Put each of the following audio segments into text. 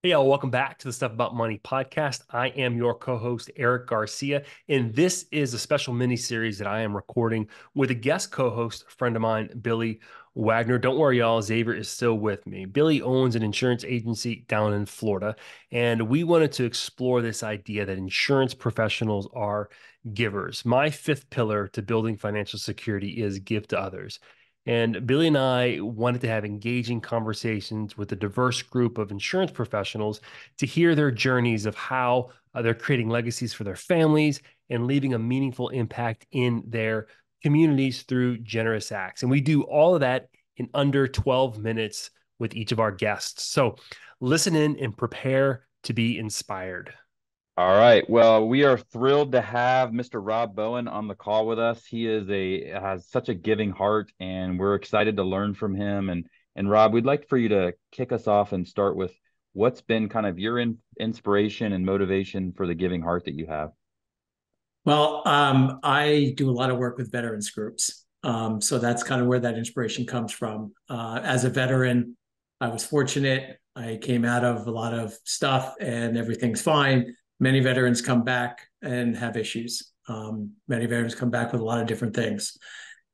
Hey, y'all, welcome back to the Stuff About Money podcast. I am your co host, Erik Garcia, and this is a special mini series that I am recording with a guest co host, a friend of mine, Billy Wagner. Don't worry, y'all, Xavier is still with me. Billy owns an insurance agency down in Florida, and we wanted to explore this idea that insurance professionals are givers. My fifth pillar to building financial security is give to others. And Billy and I wanted to have engaging conversations with a diverse group of insurance professionals to hear their journeys of how they're creating legacies for their families and leaving a meaningful impact in their communities through generous acts. And we do all of that in under 12 minutes with each of our guests. So listen in and prepare to be inspired. All right. Well, we are thrilled to have Mr. Rob Bowen on the call with us. He has such a giving heart, and we're excited to learn from him. And Rob, we'd like for you to kick us off and start with what's been kind of your inspiration and motivation for the giving heart that you have. I do a lot of work with veterans groups. So that's kind of where that inspiration comes from. As a veteran, I was fortunate. I came out of a lot of stuff and everything's fine. Many veterans come back and have issues. Many veterans come back with a lot of different things.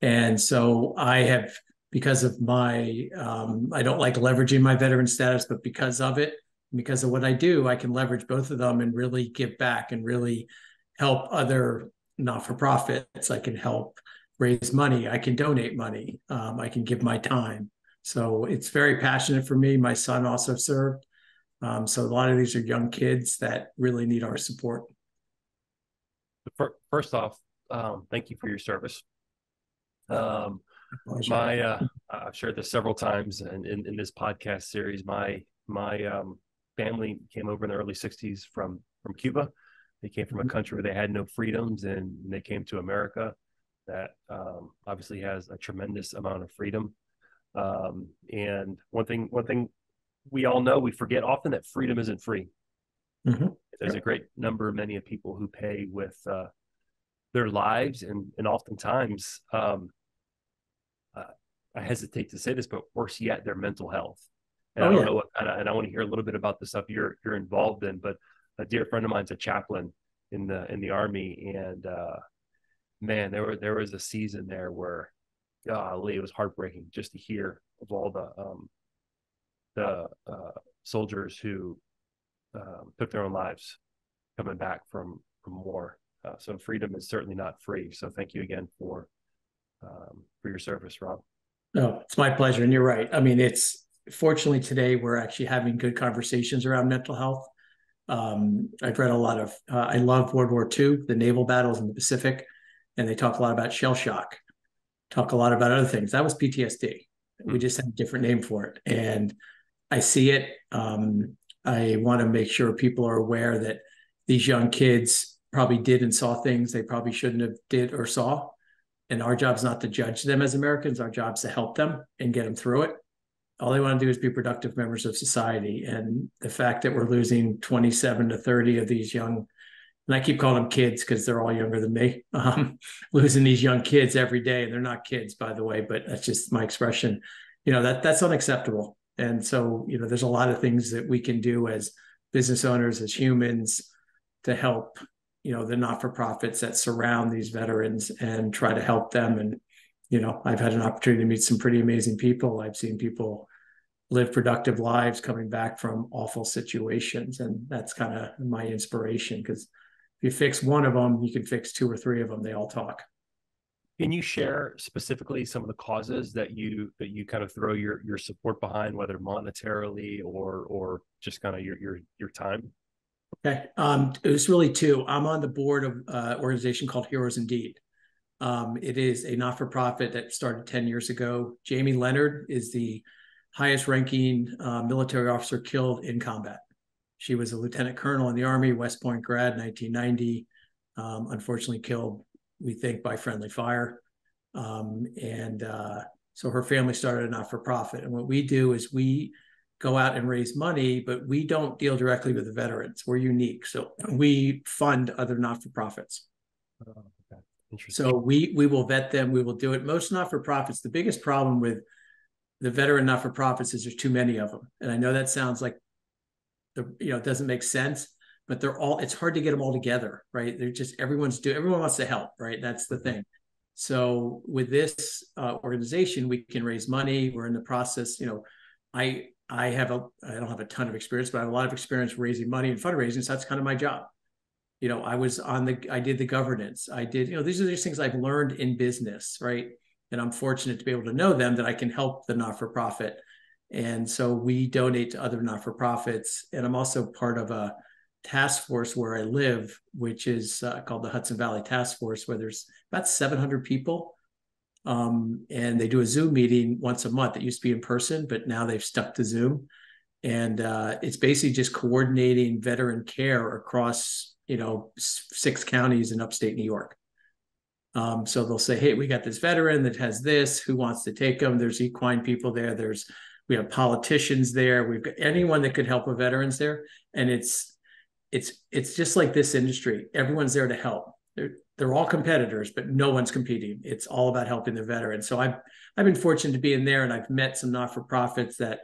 And so I have, because of I don't like leveraging my veteran status, but because of it, because of what I do, I can leverage both of them and really give back and really help other not-for-profits. I can help raise money. I can donate money. I can give my time. So it's very passionate for me. My son also served. So a lot of these are young kids that really need our support. First off, thank you for your service. Um, Pleasure. I've shared this several times in this podcast series. My family came over in the early '60s from Cuba. They came from a country where they had no freedoms, and they came to America that obviously has a tremendous amount of freedom. And one thing we all know, we forget often that freedom isn't free. Mm-hmm. There's a great number, many of people who pay with their lives, and oftentimes, uh, I hesitate to say this, but worse yet, their mental health. And I Oh don't yeah. know and I want to hear a little bit about the stuff you're involved in. But a dear friend of mine's a chaplain in the army, and man, there was a season there where, golly, it was heartbreaking just to hear of all the soldiers who took their own lives coming back from war. So freedom is certainly not free. So thank you again for your service, Rob. No, it's my pleasure. And you're right. I mean, it's fortunately today we're actually having good conversations around mental health. I've read a lot of, I love World War II, the naval battles in the Pacific, and they talk a lot about shell shock, talk a lot about other things. That was PTSD. We Mm. just had a different name for it. And I see it. I want to make sure people are aware that these young kids probably did and saw things they probably shouldn't have did or saw. And our job is not to judge them as Americans. Our job is to help them and get them through it. All they want to do is be productive members of society. And the fact that we're losing 27 to 30 of these young, and I keep calling them kids because they're all younger than me, losing these young kids every day. And they're not kids, by the way, but that's just my expression. That's unacceptable. And so, there's a lot of things that we can do as business owners, as humans, to help, the not-for-profits that surround these veterans and try to help them. And, I've had an opportunity to meet some pretty amazing people. I've seen people live productive lives coming back from awful situations. And that's kind of my inspiration, because if you fix one of them, you can fix two or three of them. They all talk. Can you share specifically some of the causes that you kind of throw your support behind, whether monetarily or just kind of your time? Okay. It was really two. I'm on the board of an organization called Heroes Indeed. It is a not-for-profit that started 10 years ago. Jamie Leonard is the highest ranking military officer killed in combat. She was a lieutenant colonel in the Army, West Point grad, 1990. Unfortunately killed, we think, by friendly fire. So her family started a not-for-profit. And what we do is we go out and raise money, but we don't deal directly with the veterans. We're unique. So we fund other not-for-profits. Oh, okay. Interesting. So we will vet them. We will do it. Most not-for-profits, the biggest problem with the veteran not-for-profits is there's too many of them. And I know that sounds like it doesn't make sense, but it's hard to get them all together, right? They're just, everyone wants to help, right? That's the thing. So with this organization, we can raise money. We're in the process. I don't have a ton of experience, but I have a lot of experience raising money and fundraising. So that's kind of my job. I did the governance. These are just things I've learned in business, right? And I'm fortunate to be able to know them, that I can help the not-for-profit. And so we donate to other not-for-profits. And I'm also part of a task force where I live, which is called the Hudson Valley Task Force, where there's about 700 people. And they do a Zoom meeting once a month. It used to be in person, but now they've stuck to Zoom. And it's basically just coordinating veteran care across 6 counties in upstate New York. So they'll say, hey, we got this veteran that has this, who wants to take them? There's equine people there. We have politicians there. We've got anyone that could help with veterans there. And it's just like this industry. Everyone's there to help. They're all competitors, but no one's competing. It's all about helping the veterans. So I've been fortunate to be in there, and I've met some not-for-profits that,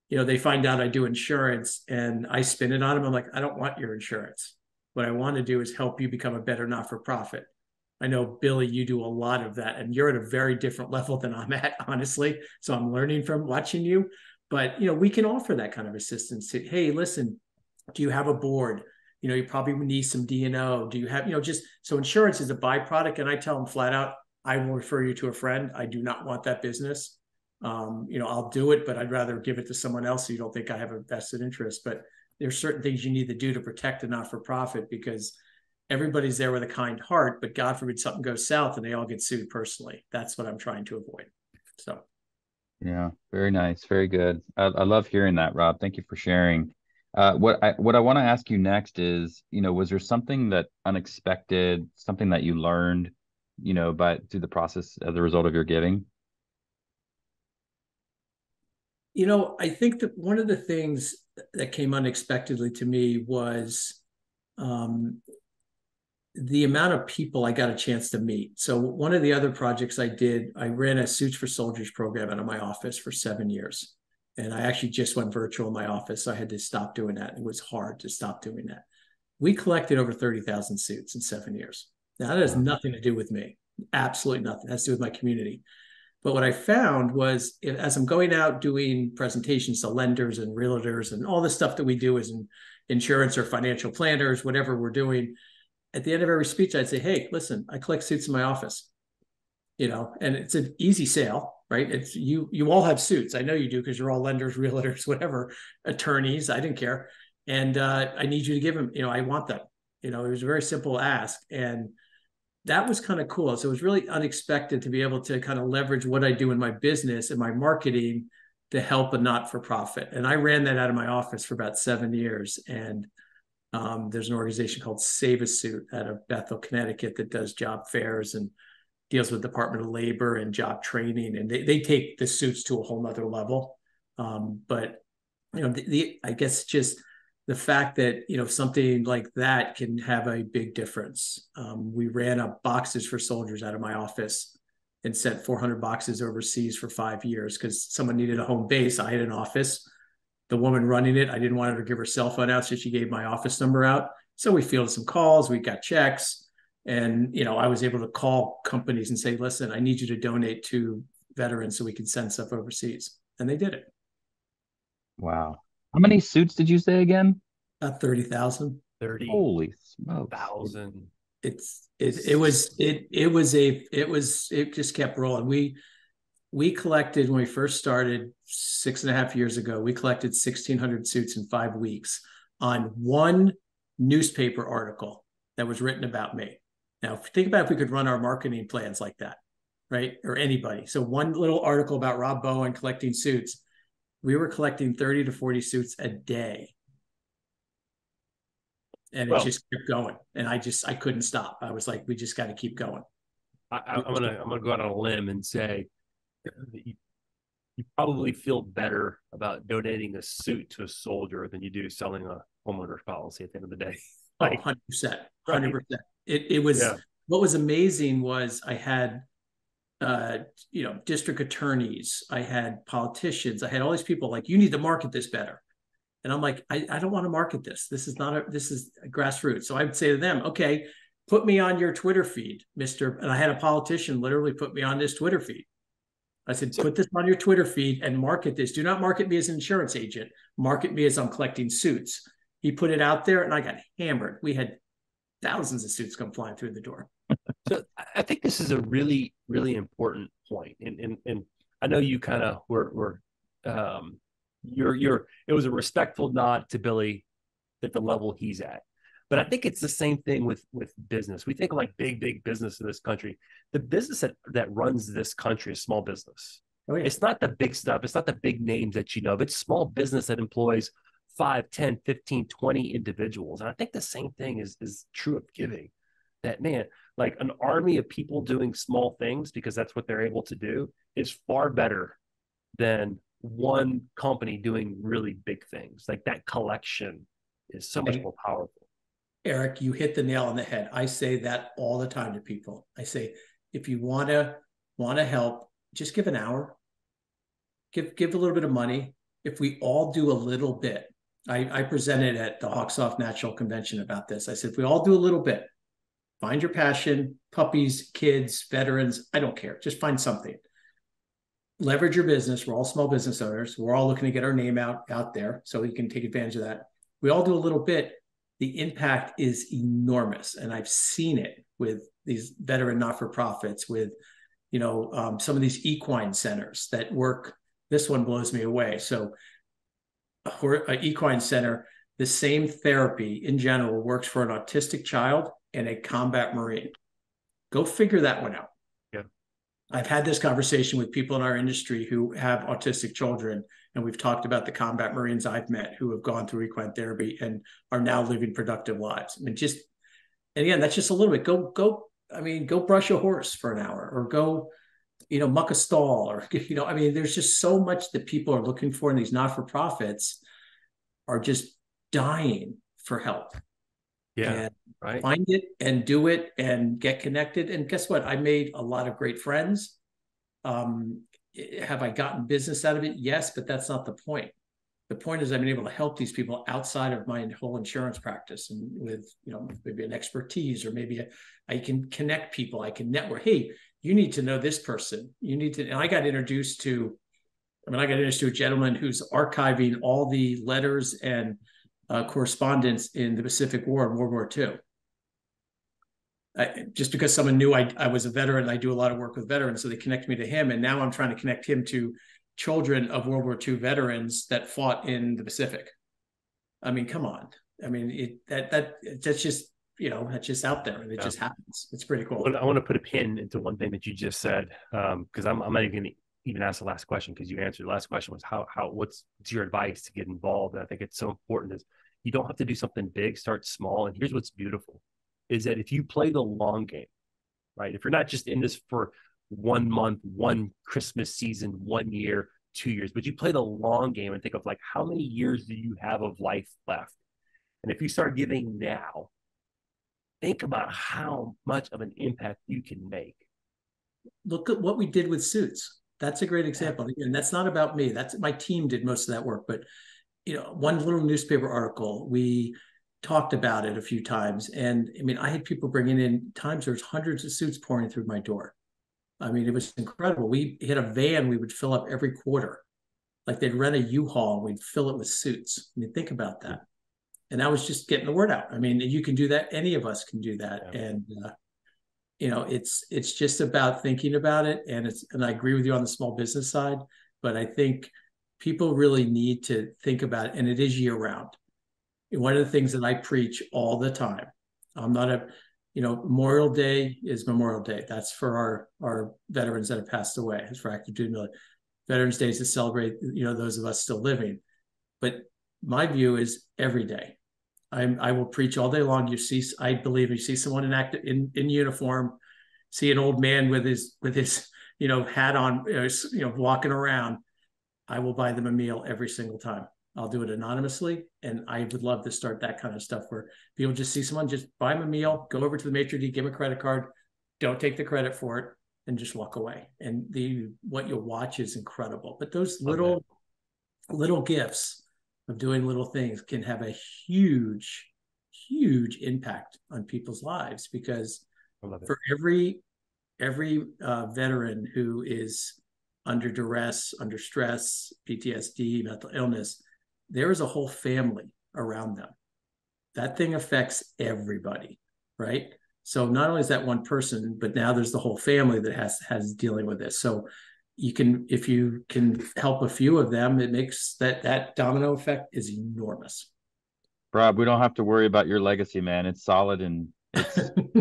they find out I do insurance, and I spin it on them. I'm like, I don't want your insurance. What I want to do is help you become a better not-for-profit. I know, Billy, you do a lot of that, and you're at a very different level than I'm at, honestly. So I'm learning from watching you. But, we can offer that kind of assistance. Hey, listen, do you have a board? You probably need some D&O. Do you have, so insurance is a byproduct. And I tell them flat out, I will refer you to a friend. I do not want that business. I'll do it, but I'd rather give it to someone else so you don't think I have a vested interest. But there's certain things you need to do to protect a not-for-profit, because everybody's there with a kind heart, but God forbid something goes south and they all get sued personally. That's what I'm trying to avoid. So. Yeah, very nice. Very good. I love hearing that, Rob. Thank you for sharing. What I want to ask you next is, was there something that unexpected, something that you learned, through the process as a result of your giving? I think that one of the things that came unexpectedly to me was the amount of people I got a chance to meet. So one of the other projects I did, I ran a Suits for Soldiers program out of my office for 7 years. And I actually just went virtual in my office. So I had to stop doing that. It was hard to stop doing that. We collected over 30,000 suits in 7 years. Now, that has nothing to do with me. Absolutely nothing. It has to do with my community. But what I found was, as I'm going out doing presentations to lenders and realtors and all the stuff that we do as in insurance or financial planners, whatever we're doing, at the end of every speech, I'd say, hey, listen, I collect suits in my office, and it's an easy sale, right? It's you all have suits. I know you do, because you're all lenders, realtors, whatever, attorneys. I didn't care. And I need you to give them, I want them. It was a very simple ask. And that was kind of cool. So it was really unexpected to be able to kind of leverage what I do in my business and my marketing to help a not-for-profit. And I ran that out of my office for about 7 years. And there's an organization called Save a Suit out of Bethel, Connecticut, that does job fairs and deals with Department of Labor and job training. And they take the suits to a whole nother level. But, I guess just the fact that, something like that can have a big difference. We ran up boxes for soldiers out of my office and sent 400 boxes overseas for 5 years because someone needed a home base. I had an office. The woman running it, I didn't want her to give her cell phone out, so she gave my office number out. So we fielded some calls, we got checks, and I was able to call companies and say, listen, I need you to donate to veterans so we can send stuff overseas. And they did it. Wow. How many suits did you say again? 30,000. 30. Holy smokes. Thousand. It just kept rolling. We collected, when we first started 6.5 years ago, we collected 1,600 suits in 5 weeks on one newspaper article that was written about me. Now, think about if we could run our marketing plans like that, right? Or anybody. So one little article about Rob Bowen collecting suits, we were collecting 30 to 40 suits a day. And it just kept going. And I couldn't stop. I was like, we just got to keep going. I'm gonna go out on a limb and say that you probably feel better about donating a suit to a soldier than you do selling a homeowner's policy at the end of the day. Like, 100%. 100%. It was, what was amazing was I had, district attorneys, I had politicians, I had all these people like, you need to market this better. And I'm like, I don't want to market this. This is a grassroots. So I would say to them, okay, put me on your Twitter feed, Mr. And I had a politician literally put me on this Twitter feed. I said, put this on your Twitter feed and market this. Do not market me as an insurance agent. Market me as I'm collecting suits. He put it out there and I got hammered. We had thousands of suits come flying through the door. So I think this is a really, really important point. And I know you kind of were it was a respectful nod to Billy at the level he's at. But I think it's the same thing with business. We think of like big business in this country. The business that runs this country is small business. Oh, yeah. It's not the big stuff. It's not the big names that you know. But it's small business that employs 5, 10, 15, 20 individuals. And I think the same thing is true of giving. That, man, like an army of people doing small things because that's what they're able to do is far better than one company doing really big things. Like that collection is so much more powerful. Erik, you hit the nail on the head. I say that all the time to people. I say, if you want to help, just give an hour. Give a little bit of money. If we all do a little bit, I presented at the Hawksoft National Convention about this. I said, if we all do a little bit, find your passion, puppies, kids, veterans, I don't care. Just find something. Leverage your business. We're all small business owners. We're all looking to get our name out there so we can take advantage of that. We all do a little bit. The impact is enormous. And I've seen it with these veteran not-for-profits, with, some of these equine centers that work. This one blows me away. So an equine center, the same therapy in general works for an autistic child and a combat Marine. Go figure that one out. Yeah. I've had this conversation with people in our industry who have autistic children, and we've talked about the combat Marines I've met who have gone through equine therapy and are now living productive lives. I mean, and again, that's just a little bit. Go brush a horse for an hour, or go, muck a stall, or, there's just so much that people are looking for, and these not-for-profits are just dying for help. Yeah. And right. Find it and do it and get connected. And guess what? I made a lot of great friends. Have I gotten business out of it? Yes, but that's not the point. The point is I've been able to help these people outside of my whole insurance practice, and with, maybe an expertise, or maybe I can connect people. I can network. Hey, you need to know this person. You need to, and I got introduced to a gentleman who's archiving all the letters and correspondence in the Pacific War and World War II. Just because someone knew I was a veteran, I do a lot of work with veterans, so they connect me to him. And now I'm trying to connect him to children of World War II veterans that fought in the Pacific. I mean, come on. I mean, that's just, that's just out there, and it just happens. It's pretty cool. I want to put a pin into one thing that you just said, because I'm not even going to even ask the last question, because you answered. The last question was what's your advice to get involved? And I think it's so important is you don't have to do something big, start small. And here's what's beautiful is that if you play the long game, right? If you're not just in this for 1 month, one Christmas season, 1 year, 2 years, but you play the long game and think of like, how many years do you have of life left? And if you start giving now, think about how much of an impact you can make. Look at what we did with suits. That's a great example. And that's not about me. That's my team did most of that work. But, one little newspaper article, we talked about it a few times. And I had people bringing in times there's hundreds of suits pouring through my door. It was incredible. We had a van we would fill up every quarter. Like they'd rent a U-Haul and we'd fill it with suits. Think about that. And that was just getting the word out. You can do that. Any of us can do that. Yeah. And, it's just about thinking about it. And I agree with you on the small business side, but I think people really need to think about it. And it is year round. One of the things that I preach all the time, I'm not Memorial Day is Memorial Day. That's for our veterans that have passed away. It's for active duty military. Veterans Day is to celebrate, those of us still living. But my view is every day. I will preach all day long. I believe you see someone in uniform, see an old man with his hat on, walking around. I will buy them a meal every single time. I'll do it anonymously, and I would love to start that kind of stuff where people just see someone, just buy them a meal, go over to the maitre d', give them a credit card, don't take the credit for it, and just walk away. And what you'll watch is incredible. But those little gifts of doing little things can have a huge, huge impact on people's lives. Because for every veteran who is under duress, under stress, PTSD, mental illness, there is a whole family around them. That thing affects everybody, right? So not only is that one person, but now there's the whole family that has dealing with this. So you can, if you can help a few of them, it makes that domino effect is enormous. Rob, we don't have to worry about your legacy, man. It's solid, and it's,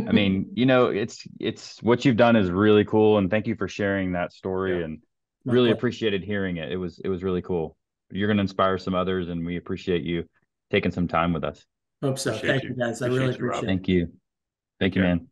I mean, it's what you've done is really cool. And thank you for sharing that story, Yeah, and my really pleasure. appreciated hearing it. It was really cool. You're going to inspire some others, and we appreciate you taking some time with us. Hope so. Appreciate Thank you, you. guys. I really Appreciate you, Rob. appreciate it. Thank you. Take Thank you, care. man.